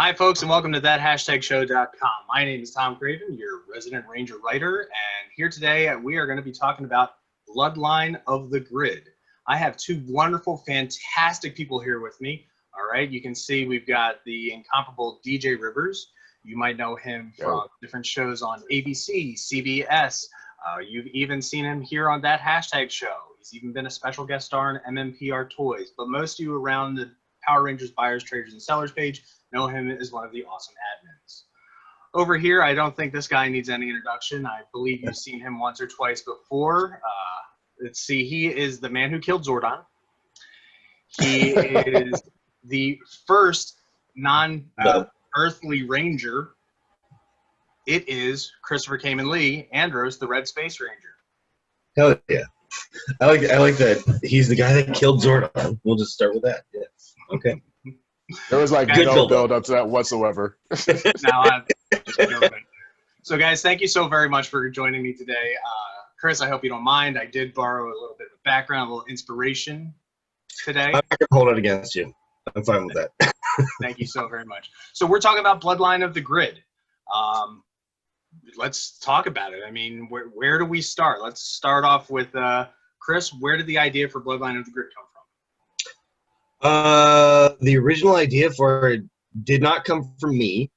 Hi, folks, and welcome to thathashtagshow.com. My name is Tom Craven, your resident Ranger writer, and here today we are going to be talking about Bloodline of the Grid. I have two wonderful, fantastic people here with me. All right, you can see we've got the incomparable D.J. Rivers. You might know him from different shows on ABC, CBS. You've even seen him here on That Hashtag Show. He's even been a special guest star on MMPR Toys. But most of you around the Power Rangers Buyers, Traders, and Sellers page know him as one of the awesome admins. Over here, I don't think this guy needs any introduction. I believe you've seen him once or twice before. Let's see, he is the man who killed Zordon. He is the first non-earthly ranger. It is Christopher Khayman Lee, Andros, the Red Space Ranger. Hell yeah. I like that he's the guy that killed Zordon. We'll just start with that. Yeah. Okay. There was like no build up to that whatsoever. No, I'm just joking. So guys, thank you so very much for joining me today. Chris, I hope you don't mind. I did borrow a little bit of background, a little inspiration today. I'm not going to hold it against you. I'm fine with that. Thank you so very much. So we're talking about Bloodline of the Grid. Let's talk about it. I mean, where do we start? Let's start off with Chris. Where did the idea for Bloodline of the Grid come from? The original idea for it did not come from me.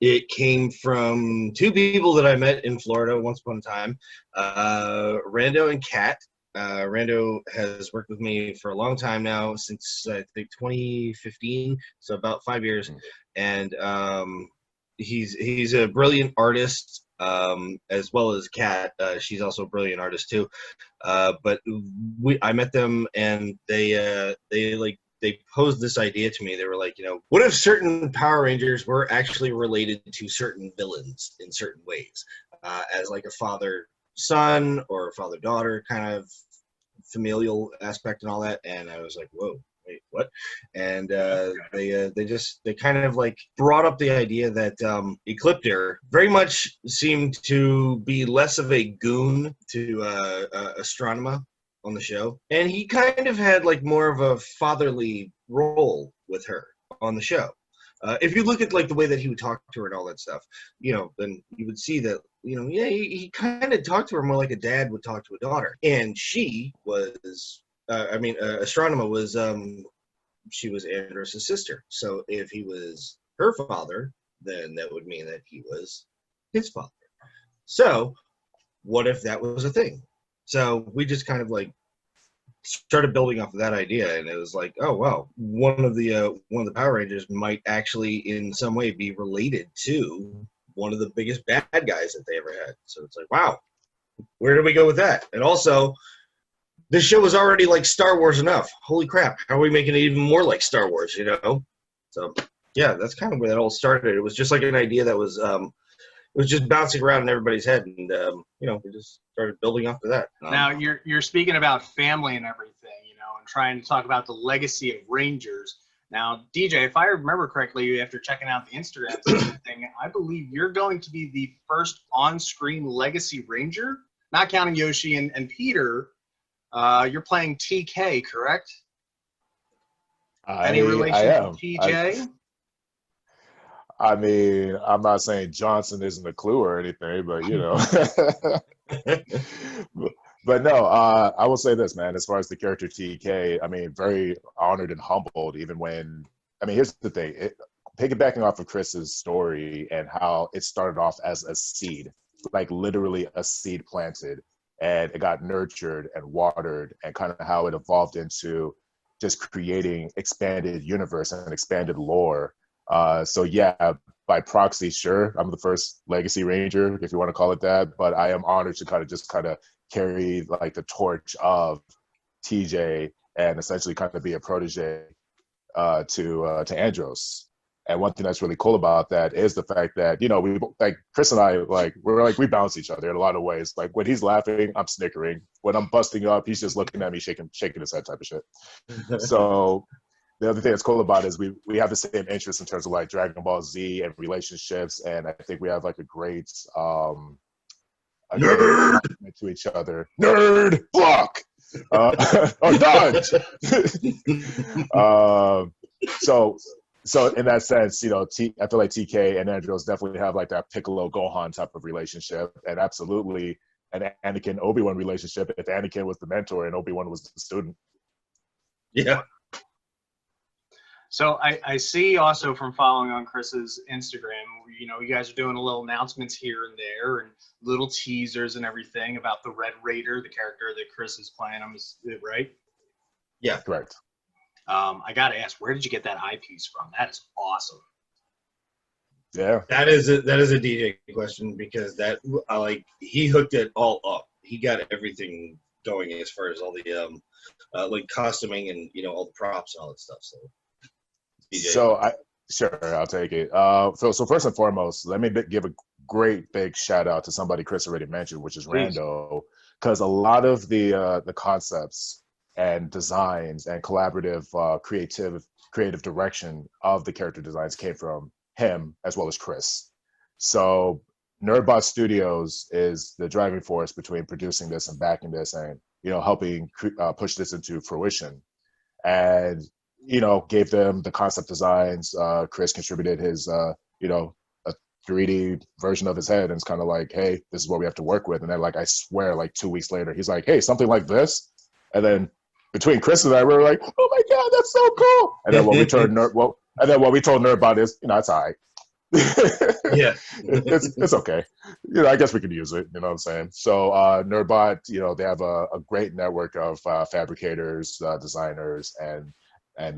It came from two people that I met in Florida once upon a time, Rando and Kat. Rando has worked with me for a long time now, since I think 2015, so about 5 years, and he's a brilliant artist, as well as Kat. She's also a brilliant artist too. But I met them, and they posed this idea to me. They were like, what if certain Power Rangers were actually related to certain villains in certain ways, as like a father-son or a father-daughter kind of familial aspect and all that. And I was like, whoa. Wait, what? And they kind of like brought up the idea that Ecliptor very much seemed to be less of a goon to Astronema on the show, and he kind of had like more of a fatherly role with her on the show. If you look at like the way that he would talk to her and all that stuff, then you would see that, he kind of talked to her more like a dad would talk to a daughter. And she was, Astronema was, she was Andros' sister. So if he was her father, then that would mean that he was his father. So what if that was a thing? So we just kind of like started building off of that idea, and it was like, oh wow, one of the Power Rangers might actually in some way be related to one of the biggest bad guys that they ever had. So it's like, wow, where do we go with that? And also, this show was already like Star Wars enough. Holy crap, how are we making it even more like Star Wars, So yeah, that's kind of where that all started. It was just like an idea that was just bouncing around in everybody's head, and we just started building off of that. Now you're speaking about family and everything, and trying to talk about the legacy of Rangers. Now, DJ, if I remember correctly, after checking out the Instagram and everything, I believe you're going to be the first on-screen legacy Ranger, not counting Yoshi and Peter. You're playing TK, correct? Any relation to TJ? I mean, I'm not saying Johnson isn't a clue or anything, but but no, I will say this, man. As far as the character TK, I mean, very honored and humbled. Even when, here's the thing: piggybacking off of Chris's story and how it started off as a seed, like literally a seed planted, and it got nurtured and watered, and kind of how it evolved into just creating expanded universe and expanded lore. So yeah, by proxy, sure, I'm the first Legacy Ranger, if you want to call it that, but I am honored to kind of carry like the torch of TJ and essentially kind of be a protege to Andros. And one thing that's really cool about that is the fact that, we like Chris and I, like we balance each other in a lot of ways. Like when he's laughing, I'm snickering. When I'm busting up, he's just looking at me, shaking his head type of shit. So the other thing that's cool about it is we have the same interests in terms of like Dragon Ball Z and relationships, and I think we have like a great compliment to each other. Nerd block or dodge. So So in that sense, I feel like TK and Andros definitely have like that Piccolo Gohan type of relationship, and absolutely an Anakin Obi-Wan relationship. If Anakin was the mentor and Obi-Wan was the student. Yeah. So I see also from following on Chris's Instagram, you guys are doing a little announcements here and there and little teasers and everything about the Red Raider, the character that Chris is playing. Right? Yeah. Correct. I got to ask, where did you get that eyepiece from? That is awesome. Yeah. That is a DJ question, because he hooked it all up. He got everything going as far as all the like costuming and all the props and all that stuff. So DJ. Sure, I'll take it. So first and foremost, let me give a great big shout out to somebody Chris already mentioned, which is Please. Rando, because a lot of the concepts and designs and collaborative creative direction of the character designs came from him as well as Chris. So Nerdbot Studios is the driving force between producing this and backing this and helping push this into fruition. And gave them the concept designs. Chris contributed his, a 3D version of his head, and it's kind of like, hey, this is what we have to work with. And then, I swear, 2 weeks later, he's like, hey, something like this. And then between Chris and I, we were like, oh my god, that's so cool. And then what we told Nerdbot is, it's all right. Yeah, it's okay. I guess we could use it. You know what I'm saying? So Nerdbot, they have a great network of fabricators, designers, and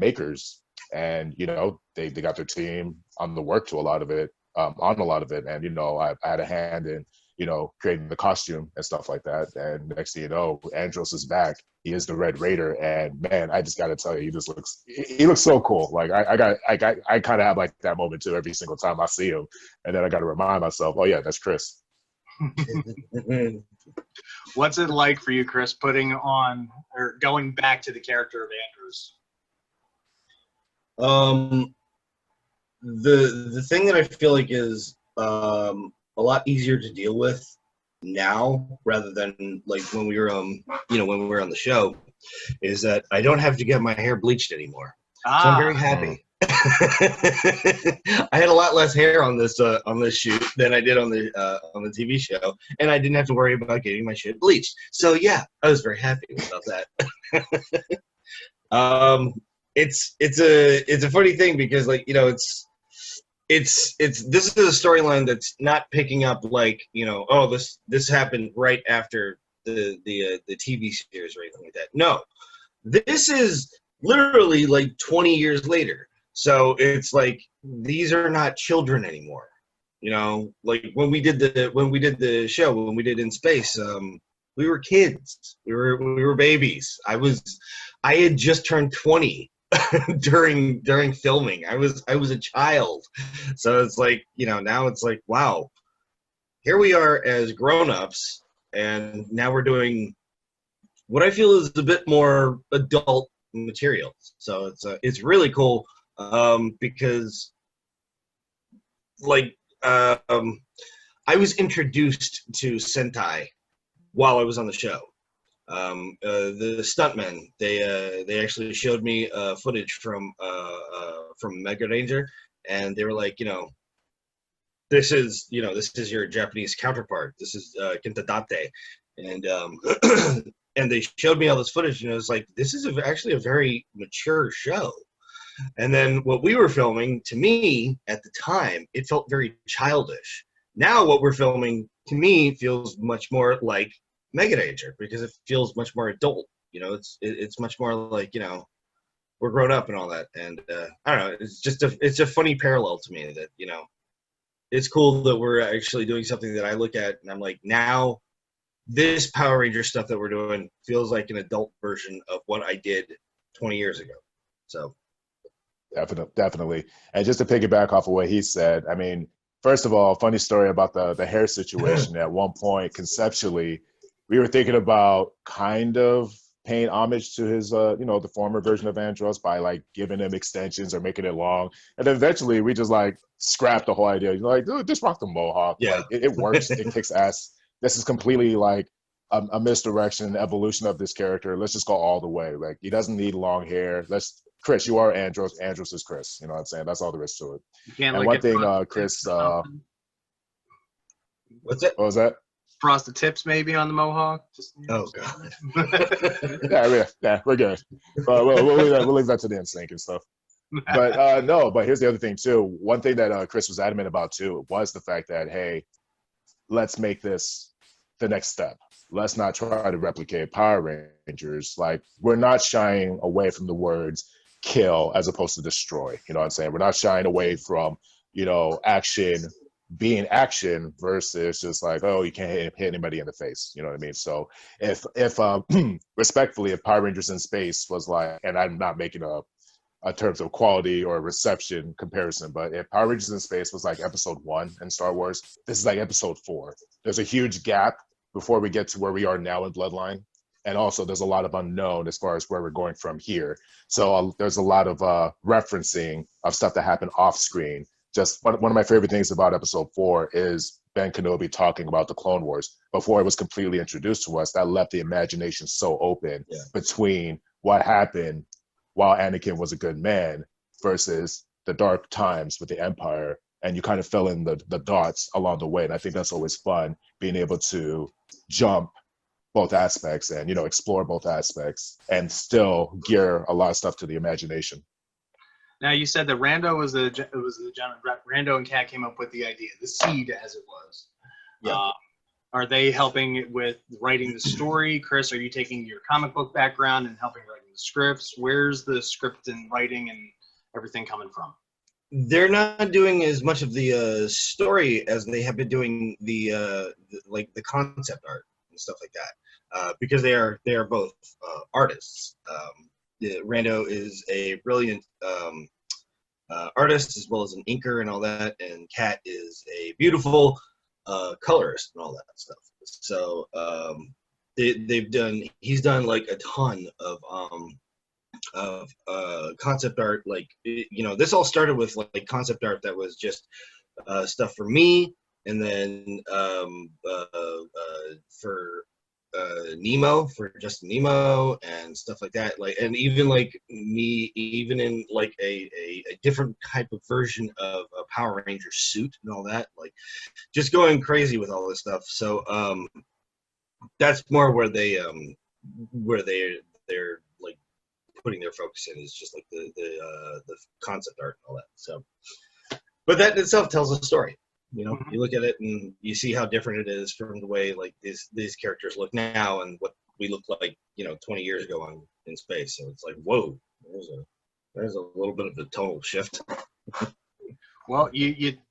makers, and they got their team on the work to a lot of it, on a lot of it, and I had a hand in creating the costume and stuff like that. And next thing you know, Andros is back. He is the Red Raider, and man, I just got to tell you, he looks so cool. Like I kind of have like that moment too every single time I see him, and then I got to remind myself, oh yeah, that's Chris. What's it like for you, Chris, putting on or going back to the character of Andros? The thing that I feel like is a lot easier to deal with now rather than like when we were when we were on the show is that I don't have to get my hair bleached anymore. So I'm very happy. I had a lot less hair on this shoot than I did on the TV show, and I didn't have to worry about getting my shit bleached. So yeah, I was very happy about that. It's a funny thing because this is a storyline that's not picking up this happened right after the TV series or anything like that. No, this is literally 20 years later. So it's like these are not children anymore. When we did the show, when we did In Space, we were kids. We were babies. I had just turned 20 during filming. I was a child. So it's now it's like, wow, here we are as grown-ups, and now we're doing what I feel is a bit more adult material. So it's really cool because I was introduced to Sentai while I was on the show. The stuntmen, they actually showed me footage from Mega Ranger, and they were like, this is your Japanese counterpart. This is Kintadate, and and they showed me all this footage, and I was like, this is actually a very mature show. And then what we were filming, to me at the time, it felt very childish. Now what we're filming, to me, feels much more like Mega Ranger because it feels much more adult. It's much more like we're grown up and all that. And I don't know, it's a funny parallel to me that it's cool that we're actually doing something that I look at and I'm like, now this Power Ranger stuff that we're doing feels like an adult version of what I did 20 years ago. So definitely. And just to piggyback off of what he said, I mean, first of all, funny story about the hair situation. At one point, conceptually, we were thinking about kind of paying homage to his, the former version of Andros by giving him extensions or making it long. And then eventually we just scrapped the whole idea. Dude, just rock the mohawk. Yeah. It works. It kicks ass. This is completely a misdirection, evolution of this character. Let's just go all the way. He doesn't need long hair. Let's Chris, you are Andros. Andros is Chris. You know what I'm saying? That's all there is to it. You can't And like one get thing, frosted Chris, tips or something? What's it? what was that? Frosted tips maybe on the mohawk. Just, Oh God. Yeah, we're good. We'll leave that to the instinct and stuff. But no, but here's the other thing too. One thing that Chris was adamant about too was the fact that, hey, let's make this the next step. Let's not try to replicate Power Rangers. Like, we're not shying away from the words kill as opposed to destroy. You know what I'm saying? We're not shying away from, action being action versus just like, oh, you can't hit anybody in the face. You know what I mean? So if respectfully, if Power Rangers in Space was like, and I'm not making a terms of quality or reception comparison, but if Power Rangers in Space was like episode 1 in Star Wars, this is like episode 4. There's a huge gap before we get to where we are now in Bloodline. And also there's a lot of unknown as far as where we're going from here. So there's a lot of referencing of stuff that happened off screen. Just one of my favorite things about episode 4 is Ben Kenobi talking about the Clone Wars. Before it was completely introduced to us, that left the imagination so open between what happened while Anakin was a good man versus the dark times with the Empire. And you kind of fill in the dots along the way. And I think that's always fun, being able to jump both aspects and, explore both aspects and still gear a lot of stuff to the imagination. Now, you said that Rando Rando and Kat came up with the idea, the seed, as it was. Yeah. Are they helping with writing the story? Chris, are you taking your comic book background and helping writing the scripts? Where's the script and writing and everything coming from? They're not doing as much of the story as they have been doing the concept art and stuff like that, because they are both artists. Rando is a brilliant artist as well as an inker and all that, and Kat is a beautiful colorist and all that stuff. So he's done like a ton of concept art. Like, this all started with like concept art that was just stuff for me, and then for Nemo, for Justin Nemo and stuff like that. Like, and even like me, even in like a different type of version of a Power Ranger suit and all that, like just going crazy with all this stuff. So that's more where they're like putting their focus in, is just like the concept art and all that. So, but that in itself tells a story. You look at it and you see how different it is from the way like these characters look now and what we looked like 20 years ago in space. So it's like, whoa, there's a little bit of a tonal shift. Well,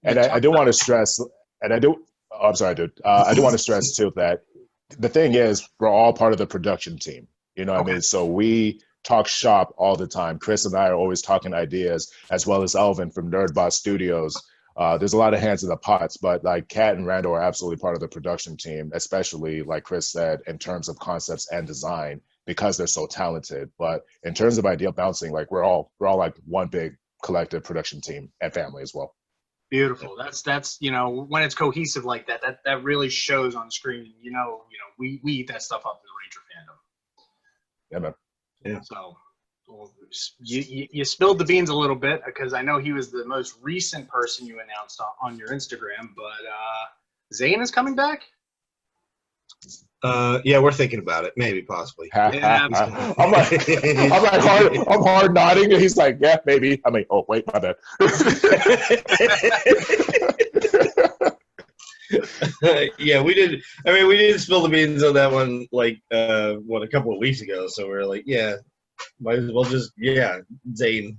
I do want to stress, and I do. Oh, I'm sorry, dude. I do want to stress too that the thing is, we're all part of the production team. You know what I mean? So we talk shop all the time. Chris and I are always talking ideas, as well as Elvin from Nerdbot Studios. There's a lot of hands in the pots, but like Kat and Rando are absolutely part of the production team, especially like Chris said, in terms of concepts and design, because they're so talented. But in terms of idea bouncing, like we're all like one big collective production team and family as well. Beautiful. That's when it's cohesive like that really shows on screen. We eat that stuff up in the Ranger fandom. Yeah, man. Yeah. So you spilled the beans a little bit, because I know he was the most recent person you announced on your Instagram, but Zane is coming back? Yeah, we're thinking about it. Maybe, possibly. Yeah. I'm hard nodding, and he's like, yeah, maybe. I mean, oh wait, my bad. Yeah, we did. I mean, we did spill the beans on that one, like, a couple of weeks ago. So we're like, yeah, might as well just, Zane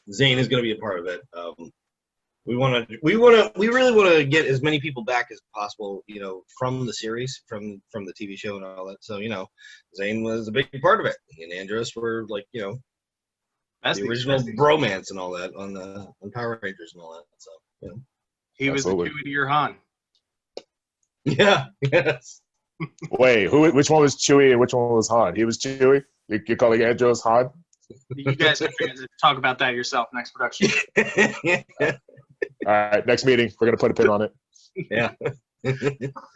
is going to be a part of it. We really want to get as many people back as possible, from the series, from the TV show and all that. So, Zane was a big part of it, and Andros were like, the original bromance and all that on Power Rangers and all that. So, he was the Chewie to your Han. Yeah. Yes. Wait, which one was Chewie and which one was Han? He was Chewie? You're calling Andros Han? You guys can talk about that yourself next production. All right, next meeting. We're going to put a pin on it. Yeah.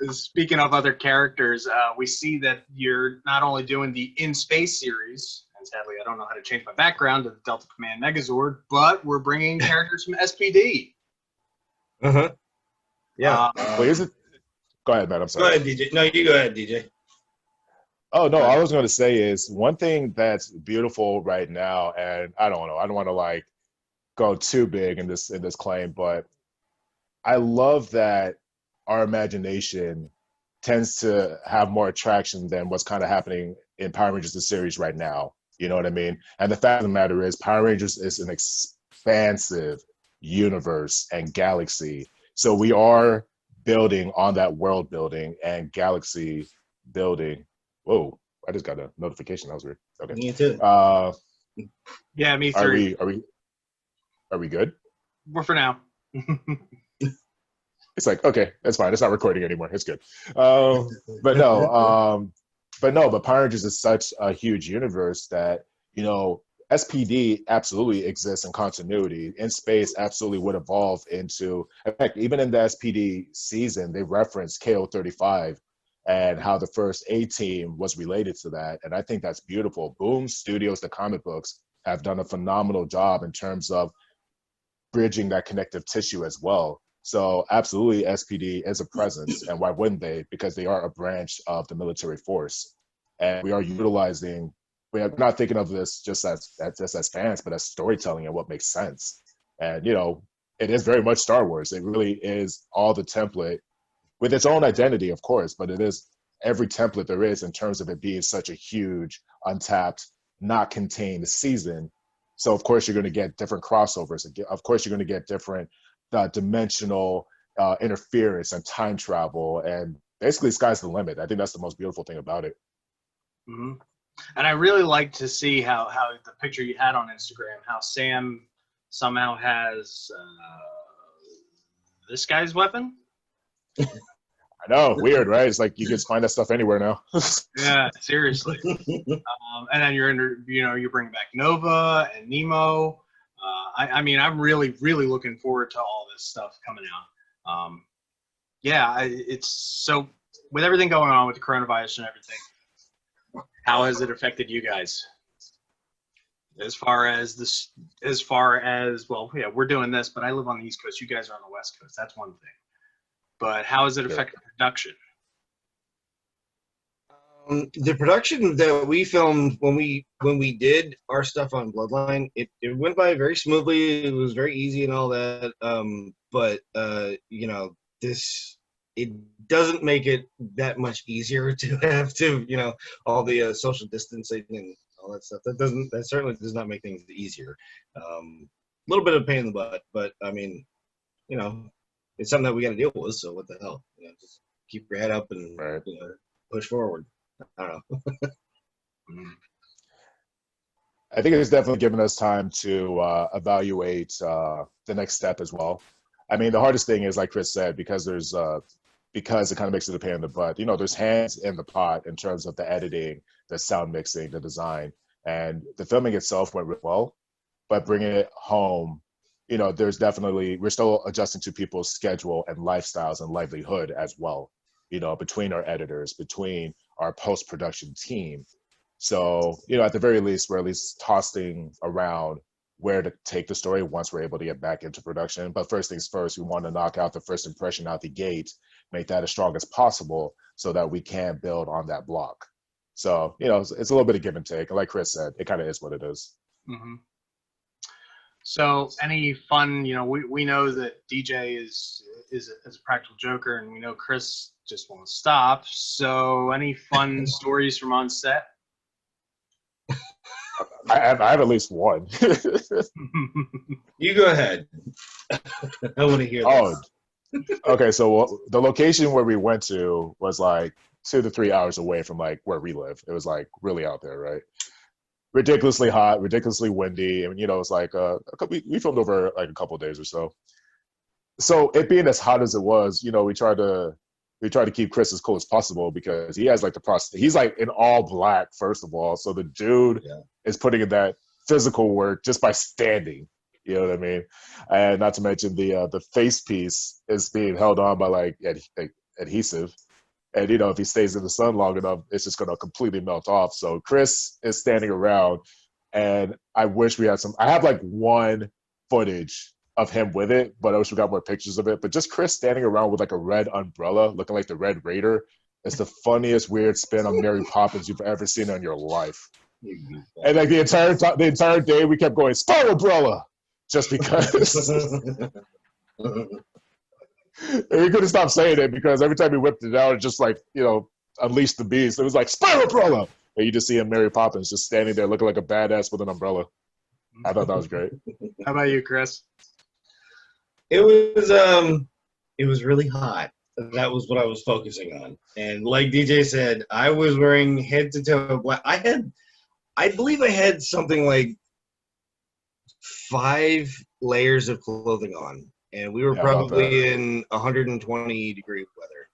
Speaking of other characters, we see that you're not only doing the In Space series, and sadly I don't know how to change my background to the Delta Command Megazord, but we're bringing characters from S.P.D. Uh-huh. Yeah. Wait, is it? Go ahead, man. I'm sorry. Go ahead, DJ. No, you go ahead, DJ. Oh no, I was going to say is one thing that's beautiful right now, and I don't know, I don't want to like go too big in this claim, but I love that our imagination tends to have more attraction than what's kind of happening in Power Rangers the series right now. You know what I mean? And the fact of the matter is, Power Rangers is an expansive universe and galaxy. So we are building on that world building and galaxy building. Whoa! I just got a notification. That was weird. Okay. Me too. Yeah, me Are three. we good? We're for now. It's like, okay, that's fine. It's not recording anymore. It's good. But Power Rangers is such a huge universe that, SPD absolutely exists in continuity. In space absolutely would evolve into, in fact, even in the SPD season, they referenced KO-35 and how the first A-Team was related to that. And I think that's beautiful. Boom Studios, the comic books, have done a phenomenal job in terms of bridging that connective tissue as well. So absolutely, SPD is a presence, and why wouldn't they? Because they are a branch of the military force, and we are utilizing. We are not thinking of this just as fans, but as storytelling and what makes sense. And it is very much Star Wars. It really is all the template with its own identity, of course, but it is every template there is in terms of it being such a huge, untapped, not contained season. So of course you're going to get different crossovers. Of course you're going to get different dimensional interference and time travel, and basically sky's the limit. I think that's the most beautiful thing about it. Mm-hmm. And I really like to see how the picture you had on Instagram, how Sam somehow has this guy's weapon. I know, weird, right? It's like you can find that stuff anywhere now. Yeah, seriously. And then you're bringing back Nova and Nemo. I mean, I'm really, really looking forward to all this stuff coming out. It's so with everything going on with the coronavirus and everything. How has it affected you guys? As far as we're doing this, but I live on the East Coast. You guys are on the West Coast. That's one thing. But how has it affected production? The production that we filmed when we did our stuff on Bloodline, it went by very smoothly. It was very easy and all that. It doesn't make it that much easier to have to, all the social distancing and all that stuff. That certainly does not make things easier. A little bit of pain in the butt, but I mean, it's something that we got to deal with. So what the hell? Just keep your head up and push forward. I don't know. I think it's definitely given us time to evaluate the next step as well. I mean, the hardest thing is, like Chris said, because it kind of makes it a pain in the butt. There's hands in the pot in terms of the editing, the sound mixing, the design, and the filming itself went really well. But bringing it home, there's definitely, we're still adjusting to people's schedule and lifestyles and livelihood as well. Between our editors, between our post-production team. So, at the very least, we're at least tossing around where to take the story once we're able to get back into production. But first things first, we want to knock out the first impression out the gate, make that as strong as possible so that we can build on that block. So, it's a little bit of give and take. Like Chris said, it kind of is what it is. Mm-hmm. So any fun, we know that DJ is a practical joker, and we know Chris just won't stop. So any fun stories from on set? I have at least one. You go ahead. I want to hear this. Okay. So the location where we went to was like 2 to 3 hours away from like where we live. It was like really out there, right? Ridiculously hot, ridiculously windy, and it's like we filmed over like a couple of days or so. So it being as hot as it was, we tried to keep Chris as cool as possible because he has like he's like in all black first of all, so the dude is putting in that physical work just by standing. You know what I mean? And not to mention the face piece is being held on by like adhesive. And, you know, if he stays in the sun long enough, it's just going to completely melt off. So Chris is standing around, and I wish we had some. I have like one footage of him with it, but I wish we got more pictures of it. But just Chris standing around with like a red umbrella, looking like the Red Raider, is the funniest weird spin on Mary Poppins you've ever seen in your life. And like the entire day, we kept going Spy Umbrella, just because. And we couldn't stop saying it because every time he whipped it out, it just like, you know, unleashed the beast. It was like Spy Umbrella, and you just see him, Mary Poppins, just standing there looking like a badass with an umbrella. I thought that was great. How about you, Chris? It was really hot. That was what I was focusing on. And like DJ said, I was wearing head to toe black. I believe I had something like 5 layers of clothing on, and we were probably in 120-degree weather.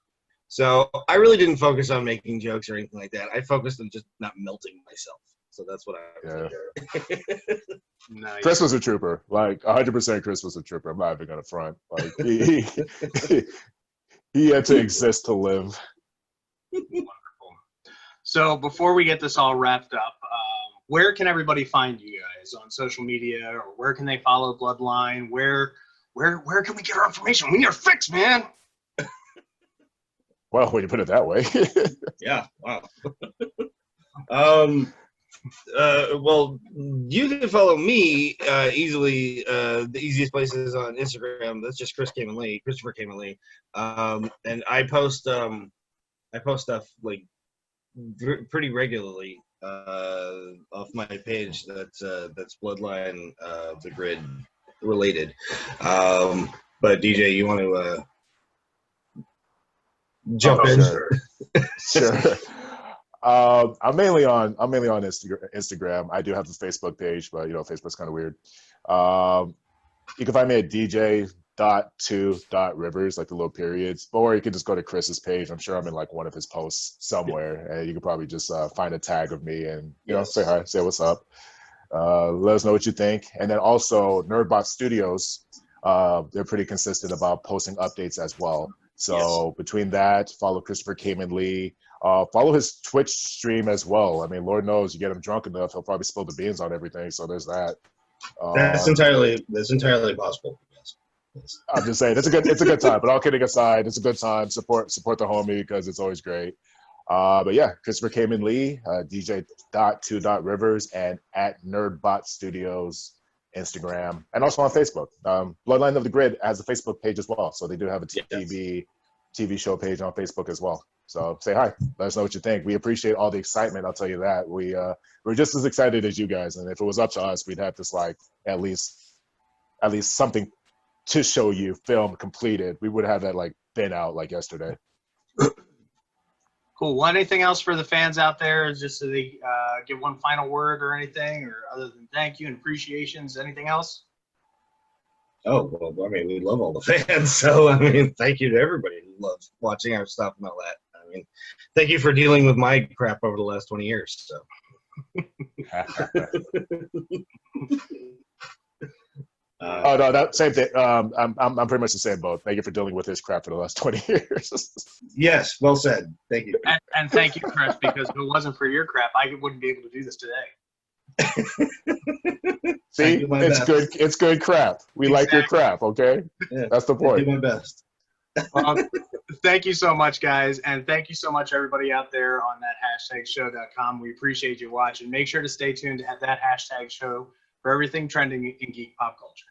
So I really didn't focus on making jokes or anything like that. I focused on just not melting myself. So that's what I was doing. Nice. Chris was a trooper. Like 100% Chris was a trooper. I'm not even going to front. Like he had to exist to live. Wonderful. So before we get this all wrapped up, where can everybody find you guys on social media, or where can they follow Bloodline? Where can we get our information? We need a fix, man. Well, when you put it that way. Yeah. Wow. Well, you can follow me easily. The easiest place is on Instagram. That's just Christopher Khayman Lee. And I post stuff like pretty regularly off my page. That's Bloodline, the Grid related. But DJ, you want to jump in? Sure. Sure. I'm mainly on Instagram. I do have the Facebook page, but you know, Facebook's kind of weird. You can find me at DJ.2.Rivers, like the little periods, or you can just go to Chris's page. I'm sure I'm in like one of his posts somewhere, and you can probably just find a tag of me and you know, say hi, say what's up. Let us know what you think. And then also NerdBot Studios, they're pretty consistent about posting updates as well. So between that, follow Christopher Khayman Lee. Follow his Twitch stream as well. I mean, Lord knows, you get him drunk enough, he'll probably spill the beans on everything. So there's that. That's entirely possible. Yes. I'm just saying, it's a good time. But all kidding aside, it's a good time. Support the homie because it's always great. But yeah, Christopher Khayman Lee, DJ.2.Rivers, and at NerdBot Studios Instagram, and also on Facebook. Bloodline of the Grid has a Facebook page as well, so they do have a TV show page on Facebook as well. So say hi, let us know what you think. We appreciate all the excitement, I'll tell you that. We're just as excited as you guys, and if it was up to us, we'd have this like at least something to show you, film completed. We would have that like been out like yesterday. Cool. Well, anything else for the fans out there? Just so they give one final word or anything, or other than thank you and appreciations, anything else? Oh, well, I mean, we love all the fans. So, I mean, thank you to everybody who loves watching our stuff and all that. I mean, thank you for dealing with my crap over the last 20 years. So. Oh no, that same thing. I'm pretty much the same boat. Thank you for dealing with his crap for the last 20 years. Yes, well said. Thank you. And thank you, Chris, because if it wasn't for your crap, I wouldn't be able to do this today. See, it's good. It's good crap. We like your crap. Okay, yeah, that's the point. I do my best. Thank you so much, guys, and thank you so much, everybody out there on that #show.com. We appreciate you watching. Make sure to stay tuned to that hashtag show for everything trending in geek pop culture.